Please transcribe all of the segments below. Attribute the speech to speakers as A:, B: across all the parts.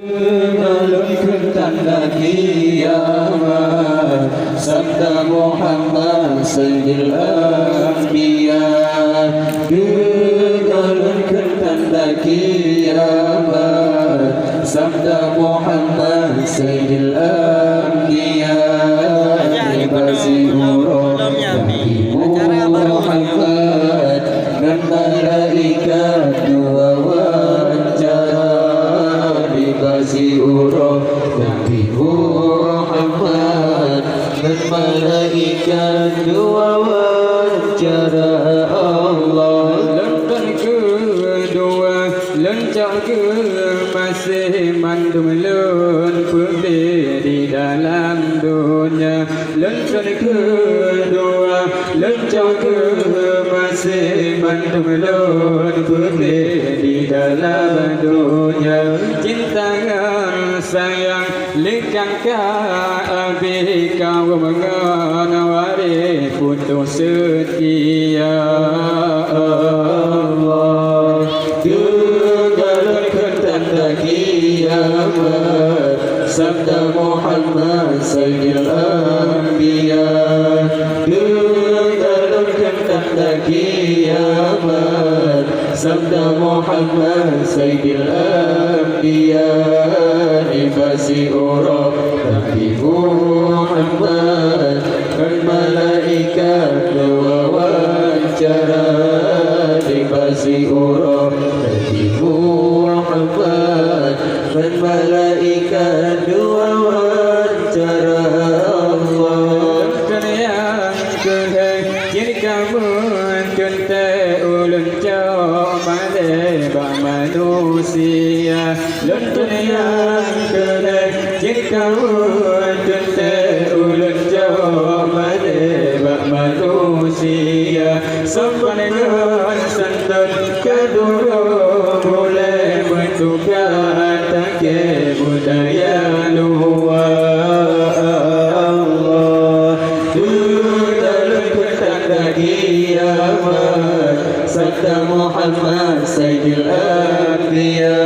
A: Mengalunkan tanda kiamat, sabda Muhammad Sayyidil Anbiya. Mengalunkan tanda kiamat, sabda Muhammad Sayyidil Anbiya. Libasi huruf Nabi Muhammad dan malaikat dua wajah. Libasi huruf Nabi Muhammad dan malaikat dua wawancara Allah. Lentang kedua lencak ke masih mandum lun putih di dalam dunia. Lentang kedua lencak ke masih mandum lun putih di dalam dunia. Cinta sayang lekang abi kau mengenawari putus setia Allah. Gegarkan tanda kiamat, sabda Muhammad Sayyidil Anbiya. Gegarkan tanda kiamat, sabda Muhammad Sayyidil Anbiya. Libasi huruf Nabi Muhammad dan malaikat dua wawancara. Libasi huruf Nabi Muhammad dan malaikat dua wawancara Allah. Yang kehai jadi kamu cinta ulun jauh malaikat manusia. Lentun yang kehai jadi kamu cinta ulun jauh malaikat manusia. Sampai dengan santun kedua boleh bertukar tak budaya luar Allah. Dalam tanda kiamat, sabda Muhammad Sayyidil Anbiya.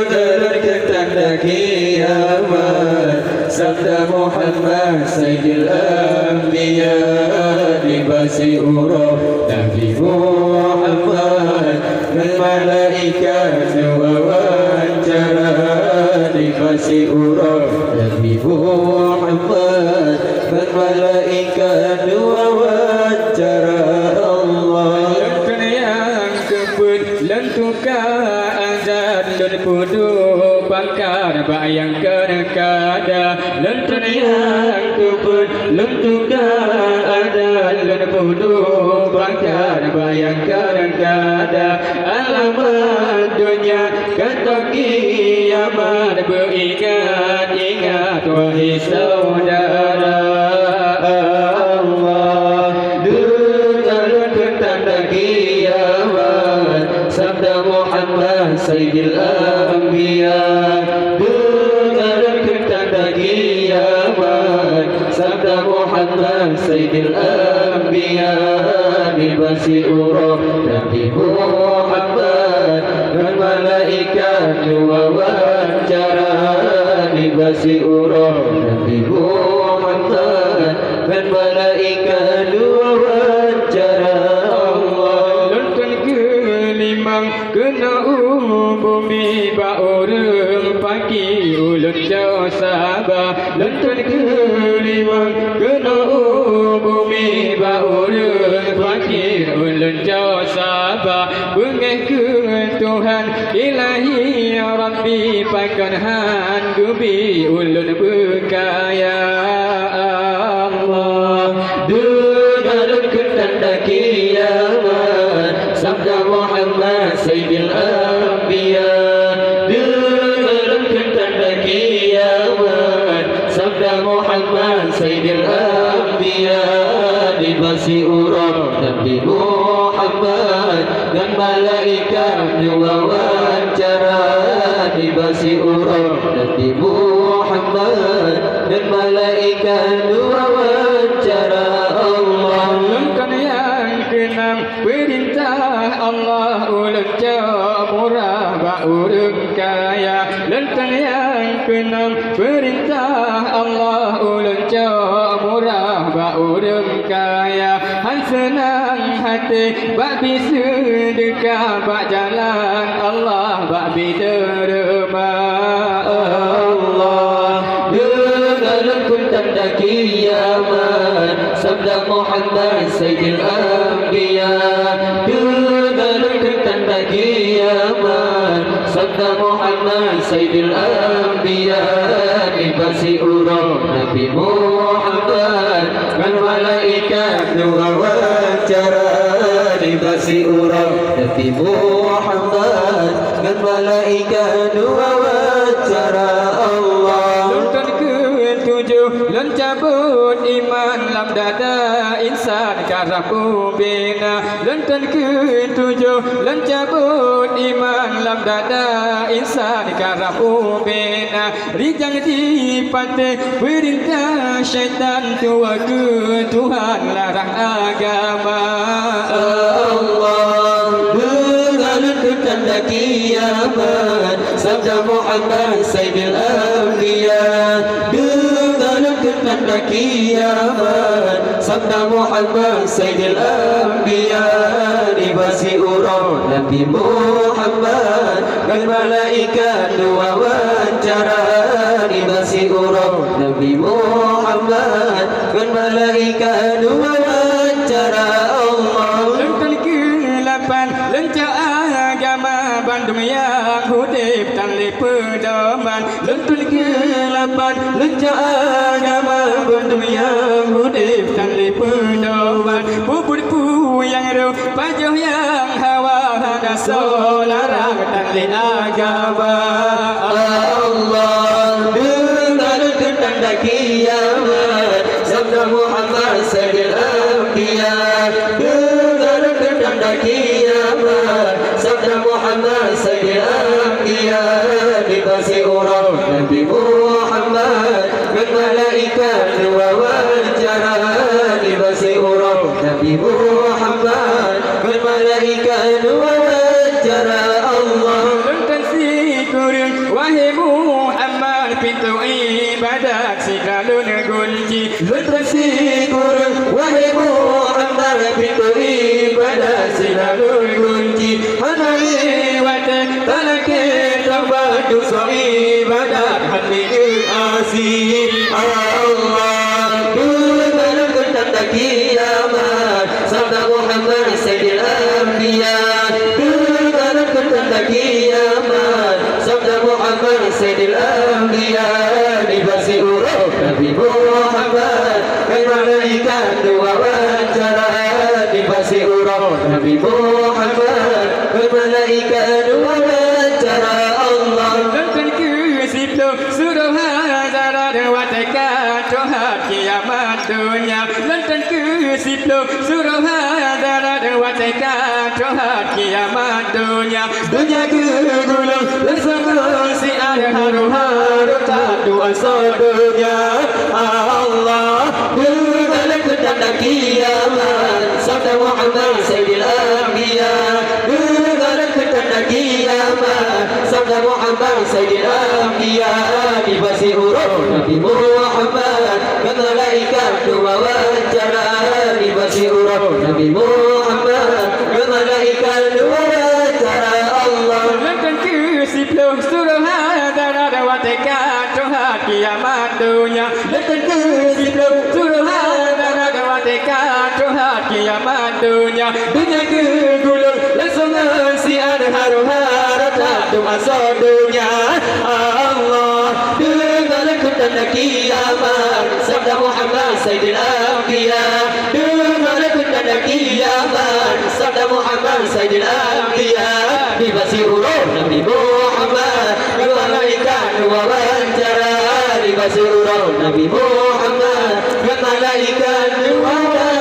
A: Dalam tanda kiamat, sabda Muhammad Sayyidil Anbiya. Libasi huruf Nabi Muhammad dan malaikat dua wawancara. Libasi huruf Nabi Muhammad dan malaikat dua wawancara Allah. Yang kebun lentukah azan dan pudu bakar bayang kada. Lentun yang kebun lentukah azan dan pudu bakar bayang kada. Alamat dunia kata kiamat beringat-ingat wahai saudara Allah. Dengarkan tanda kiamat, sabda Muhammad Sayyidil Anbiya. Dengarkan tanda kiamat, sabda Muhammad Sayyidil Anbiya. Libasi huruf Nabi Muhammad dan malaikat dua wawancara. Libasi huruf Nabi Muhammad dan malaikat dua wawancara Allah. Lentun kelimang kena bumi baurung pagi ulun jauh sabah. Lentun kelimang kena bumi baurung pagi ulun jauh sabah. Bengih ke Tuhan ilahi ya Rabbi pakan han gubi ulun berkaya Allah. Dengarkan tanda kiamat, sabda Muhammad Sayyidil Anbiya. Dengarkan tanda kiamat, sabda Muhammad Sayyidil Anbiya. Libasi huruf Nabi Muhammad dan malaikat dua wawancara. Libasi huruf Nabi Muhammad dan malaikat dua wawancara Allah. Lengkan yang
B: keenam perintah Allah ulun murah urang kaya. Lentang yang keenam perintah Allah ulun murah urang kaya. Han senang hati bak sedekah bak jalan Allah bak derma Allah.
A: Dengan pun tanda kiamat sabda Muhammad Sayyidil Anbiya. Dengan pun tanda kiamat sabda Muhammad Sayyidil Anbiya. Dibasi urang Nabi Muhammad dan malaikat dua wawancara. Dibasi urang Nabi Muhammad dan malaikat dua wawancara Allah.
B: Lentang ketujuh lencabut iman lam dada insan karapu bina. Lentang ketujuh lencabut iman lam dada insan karapu bina. Rijang dipate perintah syaitan tua ke Tuhan larang agama
A: Allah. Dengan tanda kiamat sabda Muhammad Sayyidil Anbiya. Dengan tanda kiamat sabda Muhammad Sayyidil Anbiya. Dibasi urang Nabi Muhammad dan malaikat dua wawancara. Dibasi urang Nabi Muhammad dan malaikat dua wawancara Allah.
B: Lentang ke-8 lencah agama Bandung yang hudip tanpa pedoman. Lentang ke-8 lencah agama Bandung yang hudip tanpa pedoman. Bubur yang roh pajuh yang hawa hana solarang tanpa agama
A: Allah. Dengan tanda kiamat sabda Muhammad Sayyidil Anbiya. Dengan tanda kiamat sabda Muhammad Sayyidil Anbiya. Dibasi urang Nabi Muhammad dan malaikat dua wawancara. Dibasi urang Nabi Muhammad dan malaikat dua wawancara Allah.
B: Lentang si kurang wahai Muhammad pintu ibadat sigalun kunci.
A: Lentang si kurang wahai Muhammad pintu ibadat sigalun kunci.
B: Hana lewat talake tawad dosa ibadat hati asih
A: Allah. Dengan tanda kiamat sabda Muhammad Sayyidil Anbiya. Dengan tanda kiamat sabda Muhammad Sayyidil Anbiya. Dibasi urang Nabi Muhammad dan malaikat dua wawancara. Dibasi urang Nabi Muhammad dan malaikat dua wawancara Allah.
B: Lentang ke-10 surah Al-Zarad watakan Tuhan kiamat dunia. Lentang ke-10 surah Al-Zarad watakan Tuhan kiamat dunia. Dunia kegulung bersama si ada haru-haru tak doa dunia Allah.
A: Dengan tanda kiamat sabda Muhammad Sayyidil Anbiya. Dengan tanda kiamat sabda Muhammad Sayyidil Anbiya. Dibasi urang Nabi Muhammad dan malaikat dua wawancara. Dibasi urang Nabi Muhammad dan malaikat dua wawancara Allah.
B: Lentang ke-10 surah Al-Zarad watakan Tuhan kiamat dunia. Lentang ke-10 surah Al-Zarad watakan Tuhan kiamat dunia. Dunia kegulung langsung si ada haru-haru tak doa dunia Allah.
A: Dengan tanda kiamat sabda Muhammad Sayyidil Anbiya. Dengan tanda kiamat sabda Muhammad Sayyidil Anbiya. Dibasi urang Nabi Muhammad dan malaikat dua wawancara. Dibasi urang Nabi Muhammad dan malaikat dua wawancara